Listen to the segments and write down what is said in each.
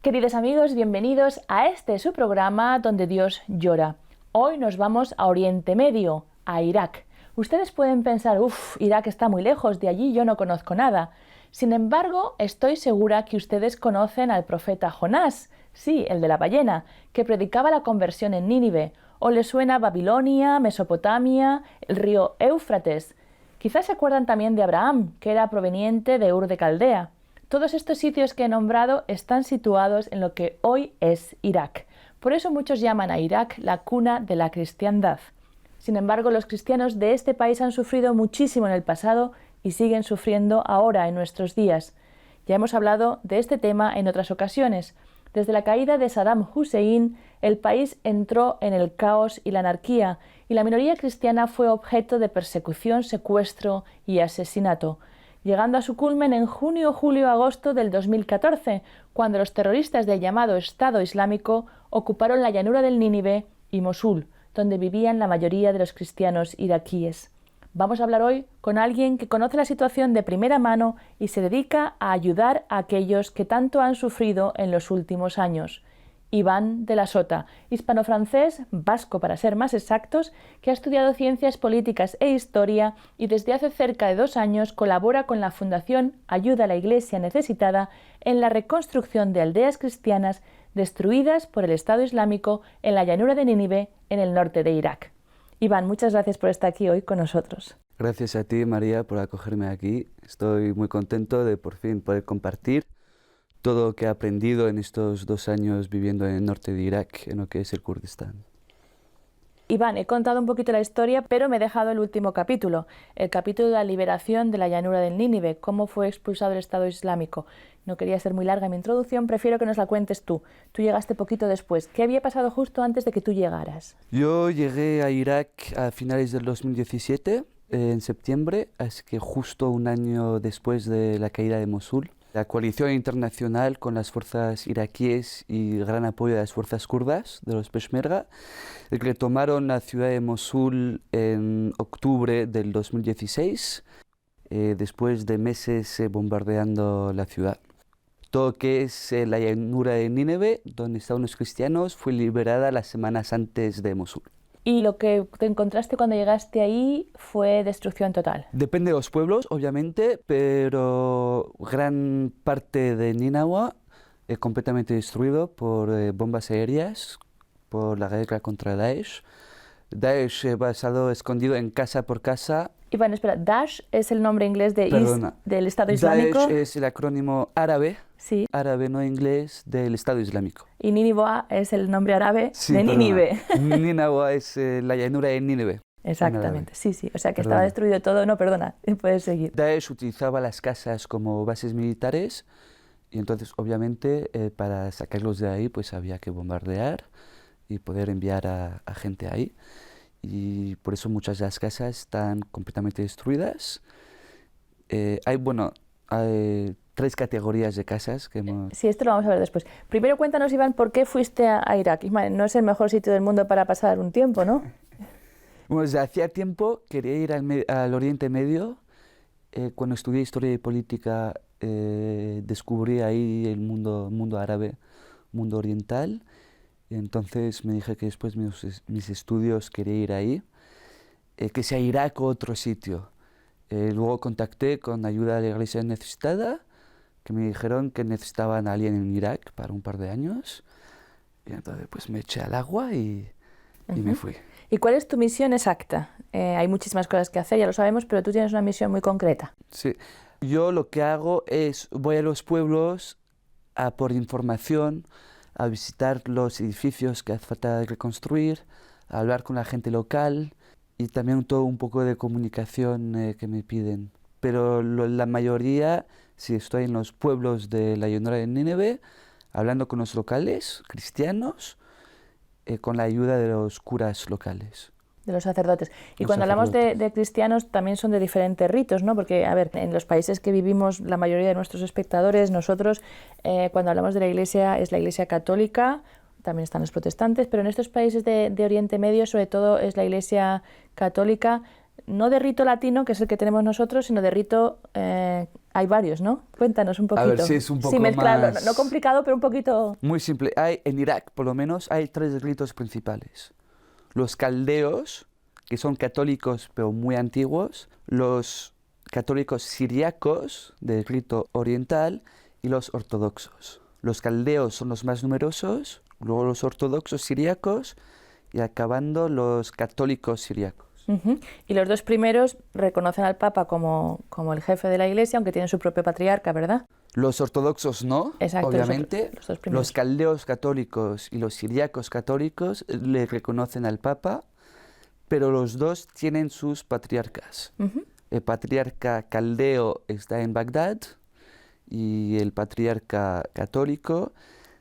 Queridos amigos, bienvenidos a este su programa donde Dios llora. Hoy nos vamos a Oriente Medio, a Irak. Ustedes pueden pensar, Irak está muy lejos, de allí yo no conozco nada. Sin embargo, estoy segura que ustedes conocen al profeta Jonás, sí, el de la ballena, que predicaba la conversión en Nínive, o les suena Babilonia, Mesopotamia, el río Éufrates. Quizás se acuerdan también de Abraham, que era proveniente de Ur de Caldea. Todos estos sitios que he nombrado están situados en lo que hoy es Irak. Por eso muchos llaman a Irak la cuna de la cristiandad. Sin embargo, los cristianos de este país han sufrido muchísimo en el pasado y siguen sufriendo ahora en nuestros días. Ya hemos hablado de este tema en otras ocasiones. Desde la caída de Saddam Hussein, el país entró en el caos y la anarquía, y la minoría cristiana fue objeto de persecución, secuestro y asesinato, llegando a su culmen en junio, julio, agosto del 2014, cuando los terroristas del llamado Estado Islámico ocuparon la llanura del Nínive y Mosul, donde vivían la mayoría de los cristianos iraquíes. Vamos a hablar hoy con alguien que conoce la situación de primera mano y se dedica a ayudar a aquellos que tanto han sufrido en los últimos años. Iván de la Sota, hispano-francés, vasco para ser más exactos, que ha estudiado ciencias políticas e historia y desde hace cerca de 2 años colabora con la Fundación Ayuda a la Iglesia Necesitada en la reconstrucción de aldeas cristianas destruidas por el Estado Islámico en la llanura de Nínive, en el norte de Irak. Iván, muchas gracias por estar aquí hoy con nosotros. Gracias a ti, María, por acogerme aquí. Estoy muy contento de por fin poder compartir todo lo que he aprendido en estos 2 años viviendo en el norte de Irak, en lo que es el Kurdistán. Iván, he contado un poquito la historia, pero me he dejado el último capítulo, el capítulo de la liberación de la llanura del Nínive, cómo fue expulsado el Estado Islámico. No quería ser muy larga mi introducción, prefiero que nos la cuentes tú. Tú llegaste poquito después. ¿Qué había pasado justo antes de que tú llegaras? Yo llegué a Irak a finales del 2017, en septiembre, así que justo un año después de la caída de Mosul. La coalición internacional con las fuerzas iraquíes y gran apoyo de las fuerzas kurdas, de los Peshmerga, que tomaron la ciudad de Mosul en octubre del 2016, después de meses bombardeando la ciudad. Todo lo que es la llanura de Nínive, donde estaban los cristianos, fue liberada las semanas antes de Mosul. ¿Y lo que te encontraste cuando llegaste ahí fue destrucción total? Depende de los pueblos, obviamente, pero gran parte de Nínive es completamente destruido por bombas aéreas, por la guerra contra Daesh. Daesh basado, escondido en casa por casa. Iván, espera, Daesh es el nombre inglés del Estado Islámico. Daesh es el acrónimo árabe, sí, árabe no inglés, del Estado Islámico. Y Nínive es el nombre árabe sí, de Nínive. Nínive es la llanura de Nínive. Exactamente, sí, o sea que estaba destruido todo. No, perdona, puedes seguir. Daesh utilizaba las casas como bases militares y entonces obviamente para sacarlos de ahí pues había que bombardear y poder enviar a gente ahí. Y por eso muchas de las casas están completamente destruidas. Hay 3 categorías de casas que hemos... Sí, esto lo vamos a ver después. Primero cuéntanos, Iván, ¿por qué fuiste a Irak? No es el mejor sitio del mundo para pasar un tiempo, ¿no? Bueno, desde hacía tiempo quería ir al Oriente Medio. Cuando estudié Historia y Política descubrí ahí el mundo árabe, mundo oriental. Y entonces me dije que después de mis estudios quería ir ahí, que sea Irak o otro sitio. Luego contacté con Ayuda a la Iglesia Necesitada, que me dijeron que necesitaban a alguien en Irak para un par de años. Y entonces pues me eché al agua y me fui. ¿Y cuál es tu misión exacta? Hay muchísimas cosas que hacer, ya lo sabemos, pero tú tienes una misión muy concreta. Sí, yo lo que hago es voy a los pueblos a por información, a visitar los edificios que hace falta reconstruir, a hablar con la gente local y también todo un poco de comunicación que me piden. Pero la mayoría, si estoy en los pueblos de la llanura de Nínive, hablando con los locales, cristianos, con la ayuda de los curas locales. De los sacerdotes. Y Los cuando hablamos sacerdotes. de cristianos, también son de diferentes ritos, ¿no? Porque, a ver, en los países que vivimos, la mayoría de nuestros espectadores, nosotros, cuando hablamos de la Iglesia, es la Iglesia católica, también están los protestantes, pero en estos países de Oriente Medio, sobre todo, es la Iglesia católica, no de rito latino, que es el que tenemos nosotros, sino de rito, hay varios, ¿no? Cuéntanos un poquito. A ver, sí, es un poco Sin mezclarlo, más... no complicado, pero un poquito... Muy simple. En Irak, por lo menos, hay 3 ritos principales. Los caldeos, que son católicos pero muy antiguos, los católicos siriacos del rito oriental y los ortodoxos. Los caldeos son los más numerosos, luego los ortodoxos siriacos y acabando los católicos siriacos. Ujú. Y los dos primeros reconocen al Papa como el jefe de la Iglesia, aunque tienen su propio patriarca, ¿verdad? Los ortodoxos no, Exacto, obviamente. los dos primeros. Los caldeos católicos y los siriacos católicos le reconocen al Papa, pero los dos tienen sus patriarcas. Ujú. El patriarca caldeo está en Bagdad y el patriarca católico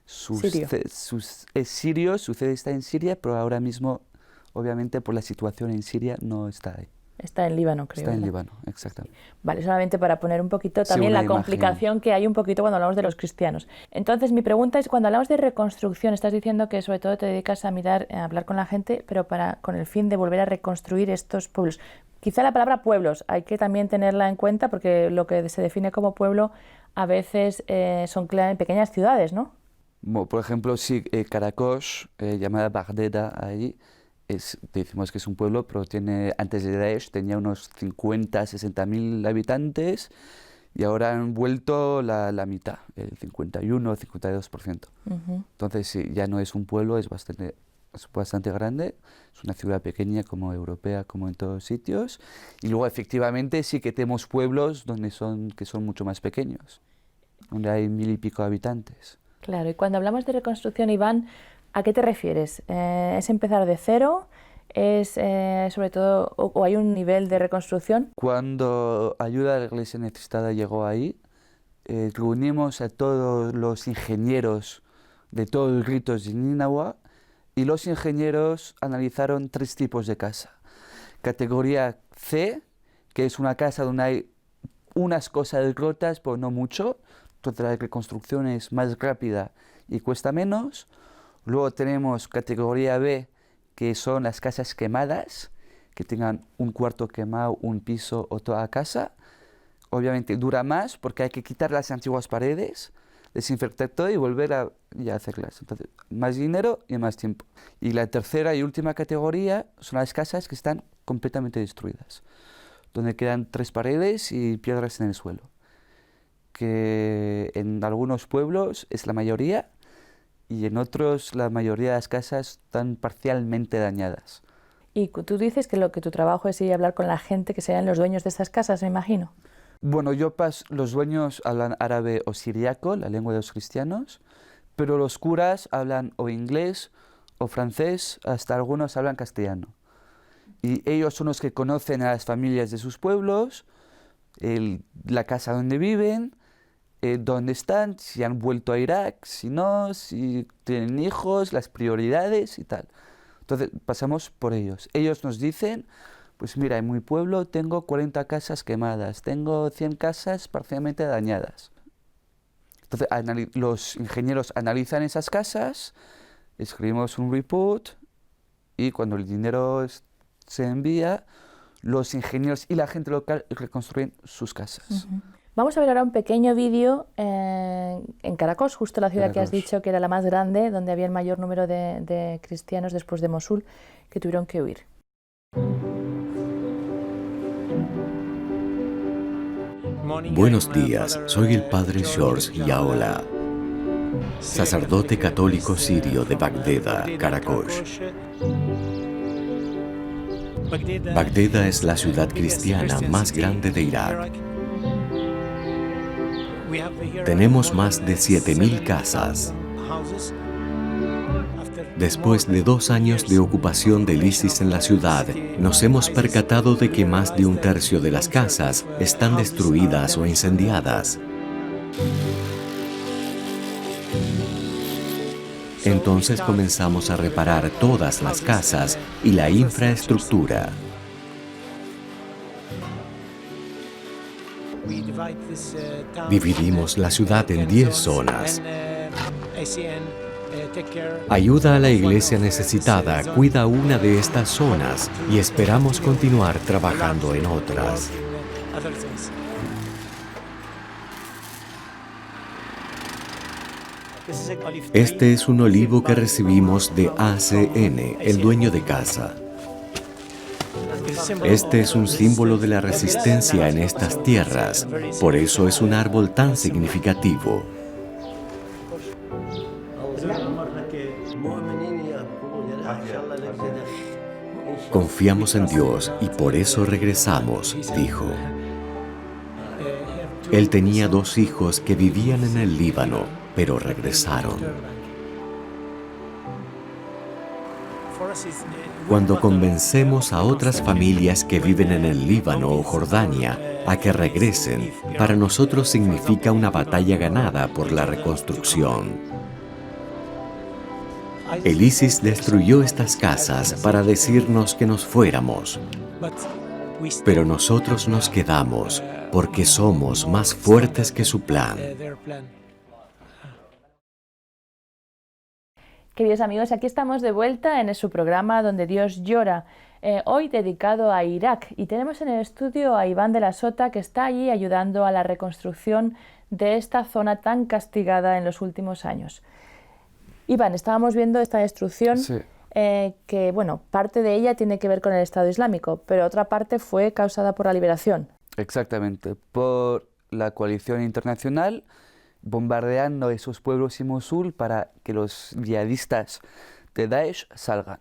Sirio. es sirio, su sede está en Siria, pero ahora mismo, obviamente por la situación en Siria, no está ahí. Está en Líbano, creo. Está en ¿verdad? Líbano, exactamente. Vale, solamente para poner un poquito Sí, también una la imagen. complicación que hay un poquito cuando hablamos de los cristianos. Entonces, mi pregunta es, cuando hablamos de reconstrucción, estás diciendo que sobre todo te dedicas a mirar, a hablar con la gente, pero con el fin de volver a reconstruir estos pueblos. Quizá la palabra pueblos hay que también tenerla en cuenta, porque lo que se define como pueblo a veces son pequeñas ciudades, ¿no? Por ejemplo, sí, Karakosh, llamada Bagdeda ahí, decimos que es un pueblo, pero antes de Daesh tenía unos 50, 60.000 habitantes y ahora han vuelto la mitad, el 51, 52%. Ujú. Entonces sí, ya no es un pueblo, es bastante grande, es una ciudad pequeña como europea, como en todos sitios. Y luego efectivamente sí que tenemos pueblos que son mucho más pequeños, donde hay 1.000 y pico habitantes. Claro, y cuando hablamos de reconstrucción, Iván, ¿a qué te refieres? ¿Es empezar de cero? ¿Es sobre todo, o hay un nivel de reconstrucción? Cuando Ayuda a la Iglesia Necesitada llegó ahí, reunimos a todos los ingenieros de todos los ritos de Nínawa y los ingenieros analizaron 3 tipos de casa. Categoría C, que es una casa donde hay unas cosas rotas, pero no mucho, entonces la reconstrucción es más rápida y cuesta menos. Luego tenemos categoría B, que son las casas quemadas, que tengan un cuarto quemado, un piso o toda casa. Obviamente dura más porque hay que quitar las antiguas paredes, desinfectar todo y volver a hacerlas. Entonces, más dinero y más tiempo. Y la tercera y última categoría son las casas que están completamente destruidas, donde quedan 3 paredes y piedras en el suelo, que en algunos pueblos es la mayoría y en otros la mayoría de las casas están parcialmente dañadas. Y tú dices que lo que tu trabajo es ir a hablar con la gente, que sean los dueños de estas casas, me imagino. Bueno, los dueños hablan árabe o siriaco, la lengua de los cristianos, pero los curas hablan o inglés o francés, hasta algunos hablan castellano. Y ellos son los que conocen a las familias de sus pueblos, la casa donde viven, dónde están, si han vuelto a Irak, si no, si tienen hijos, las prioridades y tal. Entonces pasamos por ellos. Ellos nos dicen, pues mira, en mi pueblo tengo 40 casas quemadas, tengo 100 casas parcialmente dañadas. Entonces los ingenieros analizan esas casas, escribimos un report y cuando el dinero se envía, los ingenieros y la gente local reconstruyen sus casas. Uh-huh. Vamos a ver ahora un pequeño vídeo en Karakosh, justo la ciudad que has dicho que era la más grande, donde había el mayor número de cristianos después de Mosul, que tuvieron que huir. Buenos días, soy el padre George Yaola, sacerdote católico sirio de Bagdeda, Karakosh. Bagdeda es la ciudad cristiana más grande de Irak. Tenemos más de 7.000 casas. Después de 2 años de ocupación del ISIS en la ciudad, nos hemos percatado de que más de 1/3 de las casas están destruidas o incendiadas. Entonces comenzamos a reparar todas las casas y la infraestructura. Dividimos la ciudad en 10 zonas. Ayuda a la iglesia necesitada, cuida una de estas zonas y esperamos continuar trabajando en otras. Este es un olivo que recibimos de ACN, el dueño de casa. Este es un símbolo de la resistencia en estas tierras, por eso es un árbol tan significativo. Confiamos en Dios y por eso regresamos, dijo. Él tenía 2 hijos que vivían en el Líbano, pero regresaron. Cuando convencemos a otras familias que viven en el Líbano o Jordania a que regresen, para nosotros significa una batalla ganada por la reconstrucción. El ISIS destruyó estas casas para decirnos que nos fuéramos, pero nosotros nos quedamos porque somos más fuertes que su plan. Queridos amigos, aquí estamos de vuelta en su programa Donde Dios llora, hoy dedicado a Irak, y tenemos en el estudio a Iván de la Sota, que está allí ayudando a la reconstrucción de esta zona tan castigada en los últimos años. Iván, estábamos viendo esta destrucción, Sí. Que, bueno, parte de ella tiene que ver con el Estado Islámico, pero otra parte fue causada por la liberación. Exactamente, por la coalición internacional bombardeando esos pueblos y Mosul para que los yihadistas de Daesh salgan.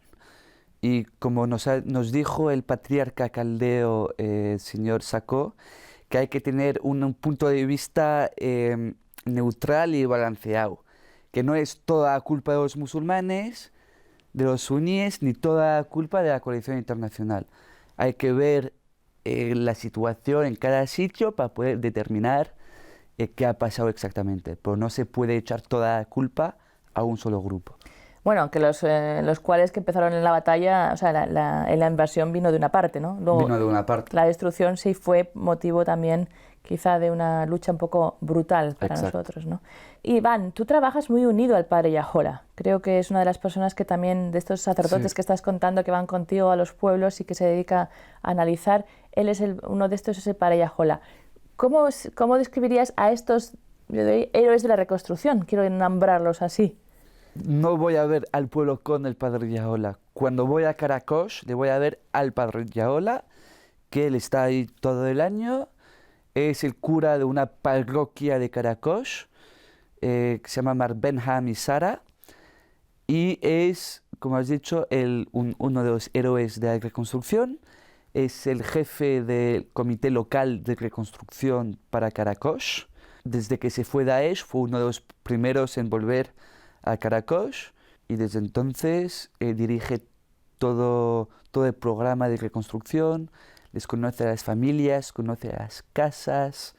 Y como nos dijo el patriarca caldeo, el señor Sacco, que hay que tener un punto de vista neutral y balanceado, que no es toda culpa de los musulmanes, de los suníes, ni toda culpa de la coalición internacional. Hay que ver la situación en cada sitio para poder determinar qué ha pasado exactamente, pero no se puede echar toda la culpa a un solo grupo. Bueno, que los cuales que empezaron en la batalla, o sea, la invasión vino de una parte, ¿no? Luego, Vino de una parte. la destrucción sí fue motivo también quizá de una lucha un poco brutal para Exacto. nosotros, ¿no? Iván, tú trabajas muy unido al padre Yahola. Creo que es una de las personas que también, de estos sacerdotes Sí. que estás contando, que van contigo a los pueblos y que se dedica a analizar, él es uno de estos, es el padre Yahola. ¿Cómo describirías a estos héroes de la reconstrucción? Quiero nombrarlos así. No voy a ver al pueblo con el padre Yahola. Cuando voy a Karakosh, le voy a ver al padre Yahola, que él está ahí todo el año. Es el cura de una parroquia de Karakosh, que se llama Mar Benham y Sara. Y es, como has dicho, uno de los héroes de la reconstrucción. Es el jefe del comité local de reconstrucción para Karakosh. Desde que se fue Daesh, fue uno de los primeros en volver a Karakosh, y desde entonces dirige todo el programa de reconstrucción, les conoce a las familias, conoce a las casas.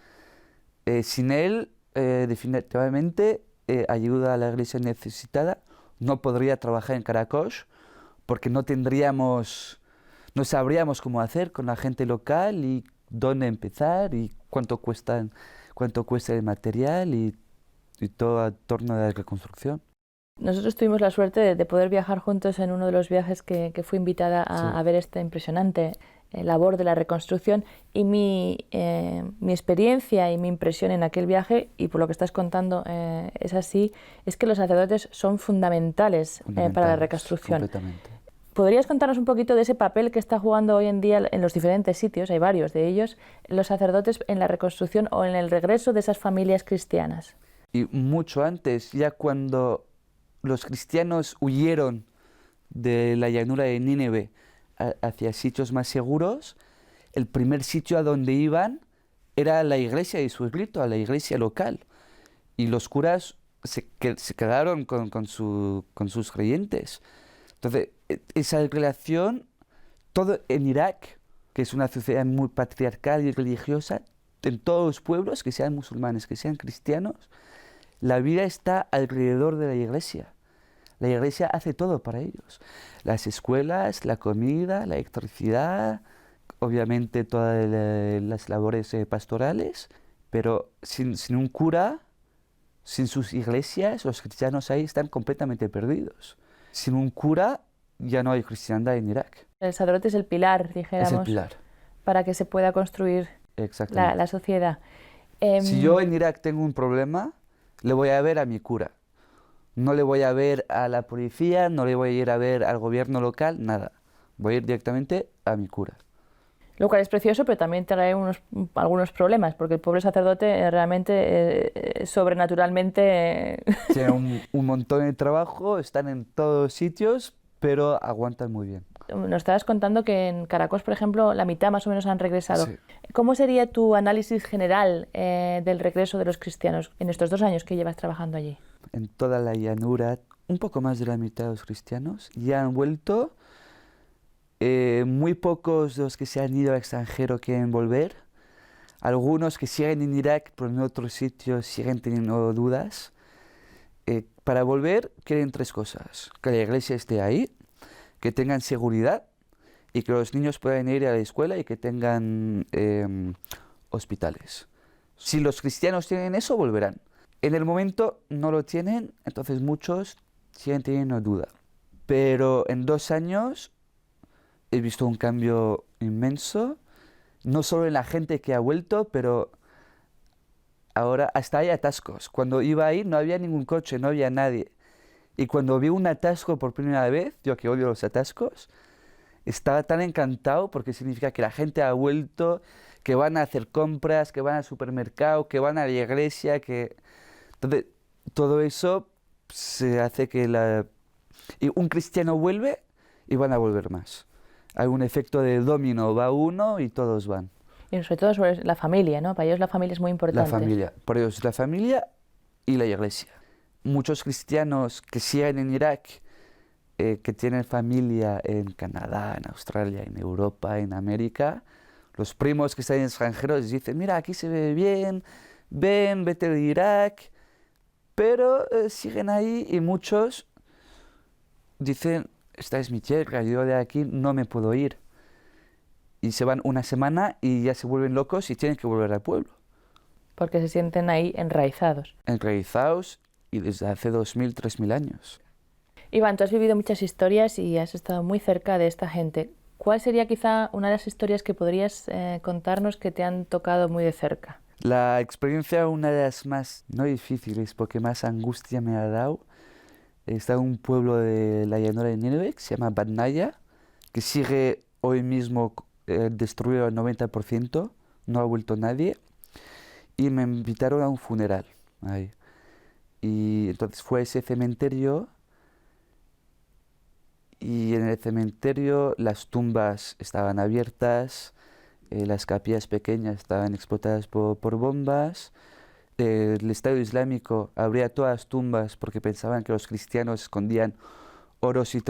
Sin él, definitivamente, ayuda a la iglesia necesitada. No podría trabajar en Karakosh porque no sabríamos cómo hacer con la gente local y dónde empezar y cuánto cuesta el material y todo en torno a la reconstrucción. Nosotros tuvimos la suerte de poder viajar juntos en uno de los viajes que fui invitada a ver esta impresionante labor de la reconstrucción, y mi experiencia y mi impresión en aquel viaje, y por lo que estás contando es así, es que los sacerdotes son fundamentales para la reconstrucción. Completamente. ¿Podrías contarnos un poquito de ese papel que está jugando hoy en día en los diferentes sitios, hay varios de ellos, los sacerdotes en la reconstrucción o en el regreso de esas familias cristianas? Y mucho antes, ya cuando los cristianos huyeron de la llanura de Nínive hacia sitios más seguros, el primer sitio a donde iban era la iglesia de su grito, a la iglesia local. Y los curas se quedaron con sus creyentes. Entonces, esa relación, todo en Irak, que es una sociedad muy patriarcal y religiosa, en todos los pueblos, que sean musulmanes, que sean cristianos, la vida está alrededor de la iglesia. La iglesia hace todo para ellos. Las escuelas, la comida, la electricidad, obviamente todas las labores pastorales, pero sin un cura, sin sus iglesias, los cristianos ahí están completamente perdidos. Sin un cura ya no hay cristiandad en Irak. El sacerdote es el pilar, dijéramos, Es el pilar. para que se pueda construir Exactamente. la sociedad. Si yo en Irak tengo un problema, le voy a ver a mi cura. No le voy a ver a la policía, no le voy a ir a ver al gobierno local, nada. Voy a ir directamente a mi cura. Lo cual es precioso, pero también trae algunos problemas, porque el pobre sacerdote realmente sobrenaturalmente... Tienen un montón de trabajo, están en todos sitios, pero aguantan muy bien. Nos estabas contando que en Caracas, por ejemplo, la mitad más o menos han regresado. Sí. ¿Cómo sería tu análisis general del regreso de los cristianos en estos 2 años que llevas trabajando allí? En toda la llanura, un poco más de la mitad de los cristianos ya han vuelto. Muy pocos de los que se han ido al extranjero quieren volver. Algunos que siguen en Irak, pero en otros sitios siguen teniendo dudas. Para volver quieren 3 cosas. Que la iglesia esté ahí, que tengan seguridad y que los niños puedan ir a la escuela y que tengan hospitales. Si los cristianos tienen eso, volverán. En el momento no lo tienen, entonces muchos siguen teniendo duda. Pero en 2 años he visto un cambio inmenso, no solo en la gente que ha vuelto, pero ahora hasta hay atascos. Cuando iba ahí no había ningún coche, no había nadie. Y cuando vi un atasco por primera vez, yo que odio los atascos, estaba tan encantado porque significa que la gente ha vuelto, que van a hacer compras, que van al supermercado, que van a la iglesia, que... Entonces, todo eso se hace que y un cristiano vuelve y van a volver más. Hay un efecto de dominó, va uno y todos van. Y sobre todo sobre la familia, ¿no? Para ellos la familia es muy importante. La familia, por ellos la familia y la iglesia. Muchos cristianos que siguen en Irak, que tienen familia en Canadá, en Australia, en Europa, en América, los primos que están en extranjeros dicen, mira, aquí se ve bien, ven, vete de Irak, pero siguen ahí y muchos dicen, esta es mi tierra, yo de aquí no me puedo ir. Y se van una semana y ya se vuelven locos y tienen que volver al pueblo. Porque se sienten ahí enraizados. Enraizados y desde hace 2000, 3000 años. Iván, tú has vivido muchas historias y has estado muy cerca de esta gente. ¿Cuál sería quizá una de las historias que podrías contarnos que te han tocado muy de cerca? La experiencia, una de las más, no difíciles, porque más angustia me ha dado, está en un pueblo de la llanura de Nínive que se llama Badnaya, que sigue hoy mismo destruido al 90%, no ha vuelto nadie, y me invitaron a un funeral ahí. Y entonces fue a ese cementerio, y en el cementerio las tumbas estaban abiertas, las capillas pequeñas estaban explotadas por bombas. El Estado Islámico abría todas las tumbas porque pensaban que los cristianos escondían oros y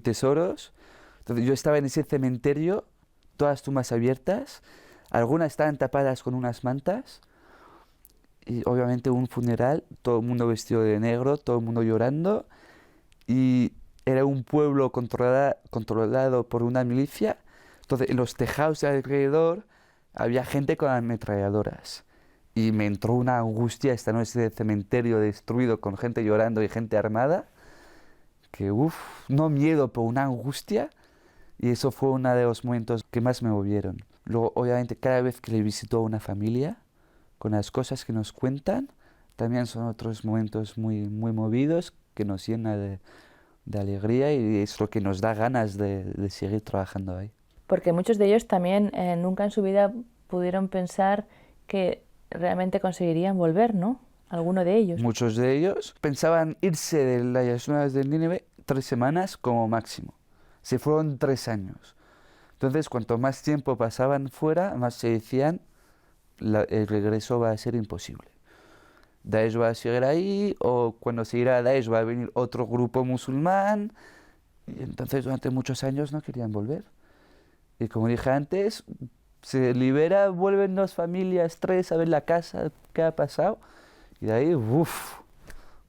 tesoros. Entonces yo estaba en ese cementerio, todas las tumbas abiertas, algunas estaban tapadas con unas mantas, y obviamente un funeral, todo el mundo vestido de negro, todo el mundo llorando, y era un pueblo controlado por una milicia. Entonces en los tejados de alrededor había gente con ametralladoras. Y me entró una angustia esta noche de cementerio destruido con gente llorando y gente armada, que no miedo, pero una angustia. Y eso fue uno de los momentos que más me movieron. Luego, obviamente, cada vez que le visito a una familia, con las cosas que nos cuentan, también son otros momentos muy, muy movidos que nos llena de alegría y es lo que nos da ganas de seguir trabajando ahí. Porque muchos de ellos también nunca en su vida pudieron pensar que realmente conseguirían volver, ¿no? Alguno de ellos. Muchos de ellos pensaban irse de las llanuras de Nínive 3 semanas como máximo. Se fueron 3 años. Entonces, cuanto más tiempo pasaban fuera, más se decían, el regreso va a ser imposible. Daesh va a seguir ahí, o cuando se irá a Daesh va a venir otro grupo musulmán. Y entonces, durante muchos años no querían volver. Y como dije antes, se libera, vuelven 2 familias, 3 a ver la casa, qué ha pasado. Y de ahí,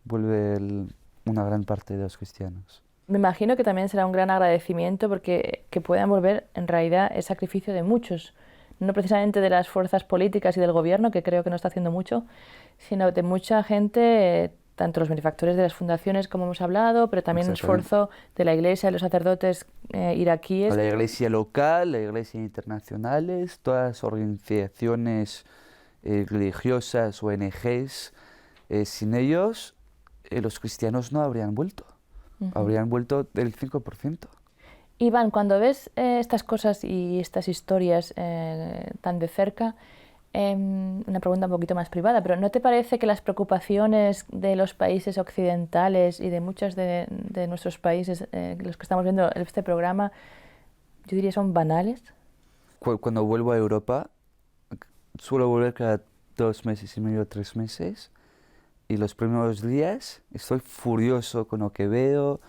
vuelve una gran parte de los cristianos. Me imagino que también será un gran agradecimiento porque que puedan volver en realidad es sacrificio de muchos, no precisamente de las fuerzas políticas y del gobierno, que creo que no está haciendo mucho, sino de mucha gente, tanto los benefactores de las fundaciones, como hemos hablado, pero también el esfuerzo de la Iglesia, de los sacerdotes iraquíes. La Iglesia local, la Iglesia internacionales, todas las organizaciones religiosas, ONGs, sin ellos los cristianos no habrían vuelto. Habrían vuelto del 5%. Iván, cuando ves estas cosas y estas historias tan de cerca, una pregunta un poquito más privada, pero ¿no te parece que las preocupaciones de los países occidentales y de muchos de nuestros países, los que estamos viendo este programa, yo diría son banales? Cuando vuelvo a Europa, suelo volver cada 2 meses y medio, 3 meses, y los primeros días estoy furioso con lo que veo,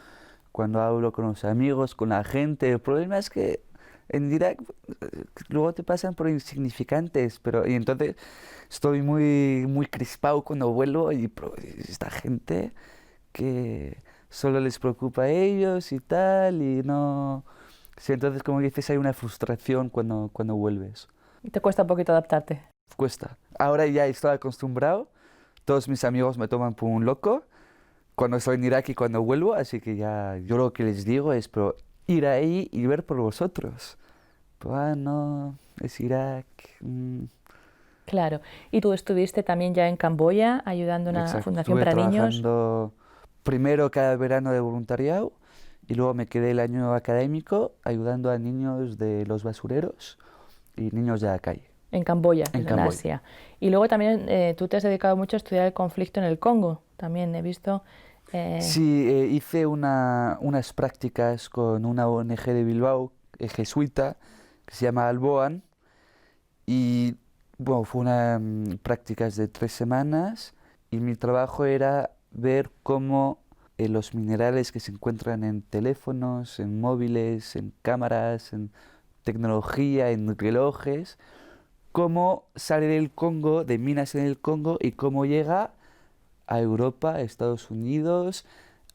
cuando hablo con los amigos, con la gente. El problema es que en Irak luego te pasan por insignificantes, y entonces estoy muy crispado cuando vuelvo y esta gente que solo les preocupa a ellos y tal, y no... Sí, entonces, como dices, hay una frustración cuando vuelves. ¿Te cuesta un poquito adaptarte? Cuesta. Ahora ya estoy acostumbrado, todos mis amigos me toman por un loco cuando estoy en Irak y cuando vuelvo, así que ya yo lo que les digo es, pero ir ahí y ver por vosotros. Pues, no, es Irak. Claro. Y tú estuviste también ya en Camboya ayudando a una fundación para niños. Estuve trabajando primero cada verano de voluntariado y luego me quedé el año académico ayudando a niños de los basureros y niños de la calle. En Camboya, en Asia. Y luego también tú te has dedicado mucho a estudiar el conflicto en el Congo. También he visto... Sí, hice unas prácticas con una ONG de Bilbao, jesuita, que se llama Alboan, y bueno, fue prácticas de 3 semanas, y mi trabajo era ver cómo los minerales que se encuentran en teléfonos, en móviles, en cámaras, en tecnología, en relojes, cómo sale del Congo, de minas en el Congo, y cómo llega a Europa, a Estados Unidos,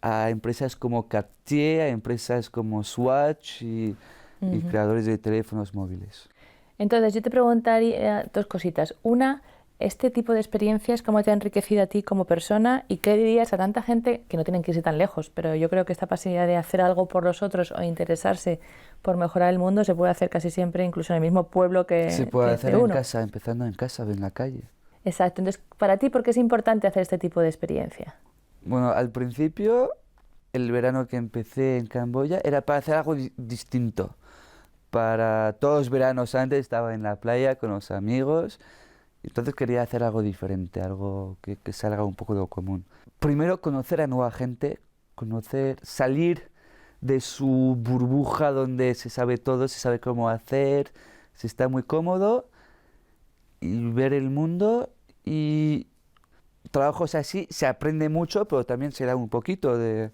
a empresas como Cartier, a empresas como Swatch y creadores de teléfonos móviles. Entonces, yo te preguntaría 2 cositas. Una, este tipo de experiencias, ¿cómo te ha enriquecido a ti como persona? ¿Y qué dirías a tanta gente, que no tienen que irse tan lejos, pero yo creo que esta posibilidad de hacer algo por los otros o interesarse por mejorar el mundo se puede hacer casi siempre, incluso en el mismo pueblo que se puede hacer en uno. casa, empezando en casa, en la calle. Exacto. Entonces, para ti, ¿por qué es importante hacer este tipo de experiencia? Bueno, al principio, el verano que empecé en Camboya era para hacer algo distinto. Para todos los veranos antes estaba en la playa con los amigos, entonces quería hacer algo diferente, algo que salga un poco de lo común. Primero, conocer a nueva gente, salir de su burbuja donde se sabe todo, se sabe cómo hacer, se está muy cómodo, y ver el mundo. Y trabajos así se aprende mucho, pero también se da un poquito de...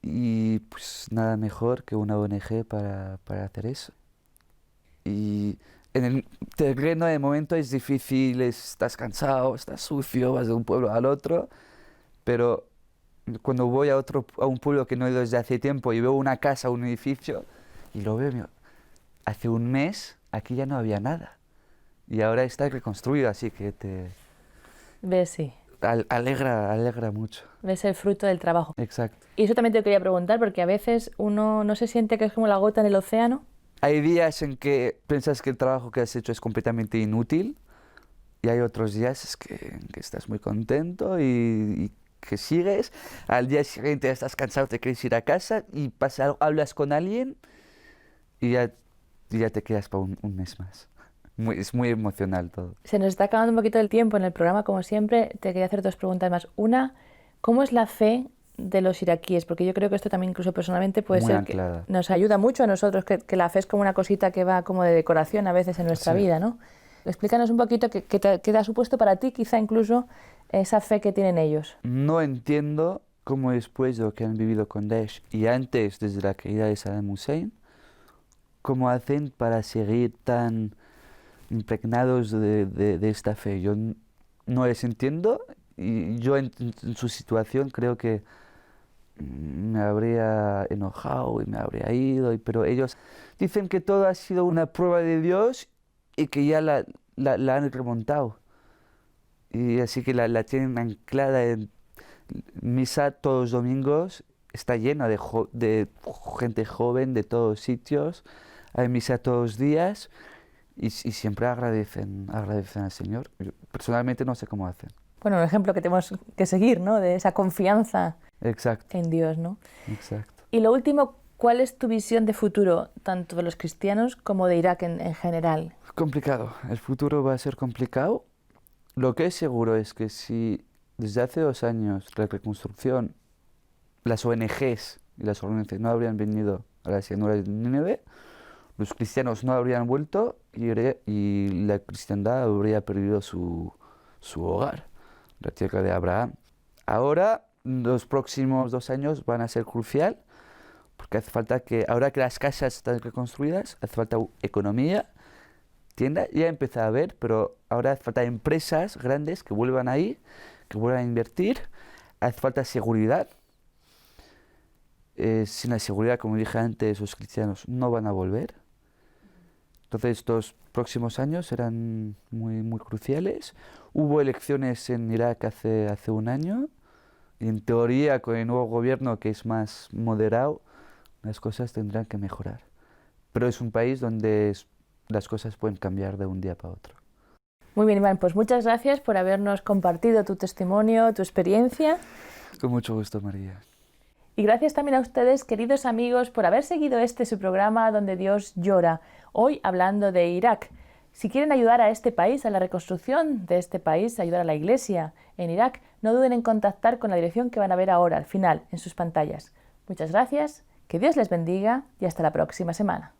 Y pues nada mejor que una ONG para hacer eso. Y en el terreno de momento es difícil, estás cansado, estás sucio, vas de un pueblo al otro, pero cuando voy a un pueblo que no he ido desde hace tiempo y veo una casa, un edificio, y lo veo, hace un mes aquí ya no había nada. Y ahora está reconstruido, así que te... ¿Ves? Sí. Alegra mucho. Ves el fruto del trabajo. Exacto. Y eso también te quería preguntar, porque a veces uno no se siente que es como la gota en el océano. Hay días en que piensas que el trabajo que has hecho es completamente inútil, y hay otros días en que estás muy contento y que sigues. Al día siguiente estás cansado, te quieres ir a casa y hablas con alguien y ya te quedas para un mes más. Es muy emocional todo. Se nos está acabando un poquito el tiempo en el programa, como siempre. Te quería hacer 2 preguntas más. Una, ¿cómo es la fe de los iraquíes? Porque yo creo que esto también incluso personalmente puede ser anclada. Que nos ayuda mucho a nosotros, que la fe es como una cosita que va como de decoración a veces en nuestra vida, ¿no? Explícanos un poquito qué te ha supuesto para ti, quizá incluso, esa fe que tienen ellos. No entiendo cómo después de lo que han vivido con Daesh y antes, desde la caída de Saddam Hussein, cómo hacen para seguir tan impregnados de esta fe. Yo no les entiendo, y yo en su situación creo que me habría enojado y me habría ido, pero ellos dicen que todo ha sido una prueba de Dios y que ya la han remontado. Y así que la tienen anclada en misa todos los domingos, está llena de gente joven de todos sitios, hay misa todos los días y siempre agradecen al Señor. Yo personalmente no sé cómo hacen. Bueno, un ejemplo que tenemos que seguir, ¿no? De esa confianza Exacto. en Dios, ¿no? Exacto. Y lo último, ¿cuál es tu visión de futuro, tanto de los cristianos como de Irak en general? Complicado, el futuro va a ser complicado. Lo que es seguro es que si desde hace 2 años la reconstrucción, las ONGs y las organizaciones no habrían venido a la llanura de Nínive, los cristianos no habrían vuelto y la cristiandad habría perdido su hogar, la tierra de Abraham. Ahora, los próximos 2 años van a ser crucial porque hace falta que, ahora que las casas están reconstruidas, hace falta economía, tienda, ya empieza a haber, pero ahora hace falta empresas grandes que vuelvan ahí, que vuelvan a invertir, hace falta seguridad. Sin la seguridad, como dije antes, los cristianos no van a volver. Entonces estos próximos años serán muy cruciales. Hubo elecciones en Irak hace 1 año. Y en teoría, con el nuevo gobierno que es más moderado, las cosas tendrán que mejorar. Pero es un país donde las cosas pueden cambiar de un día para otro. Muy bien, Iván, pues muchas gracias por habernos compartido tu testimonio, tu experiencia. Con mucho gusto, María. Y gracias también a ustedes, queridos amigos, por haber seguido su programa Donde Dios llora, hoy hablando de Irak. Si quieren ayudar a este país, a la reconstrucción de este país, ayudar a la Iglesia en Irak, no duden en contactar con la dirección que van a ver ahora, al final, en sus pantallas. Muchas gracias, que Dios les bendiga y hasta la próxima semana.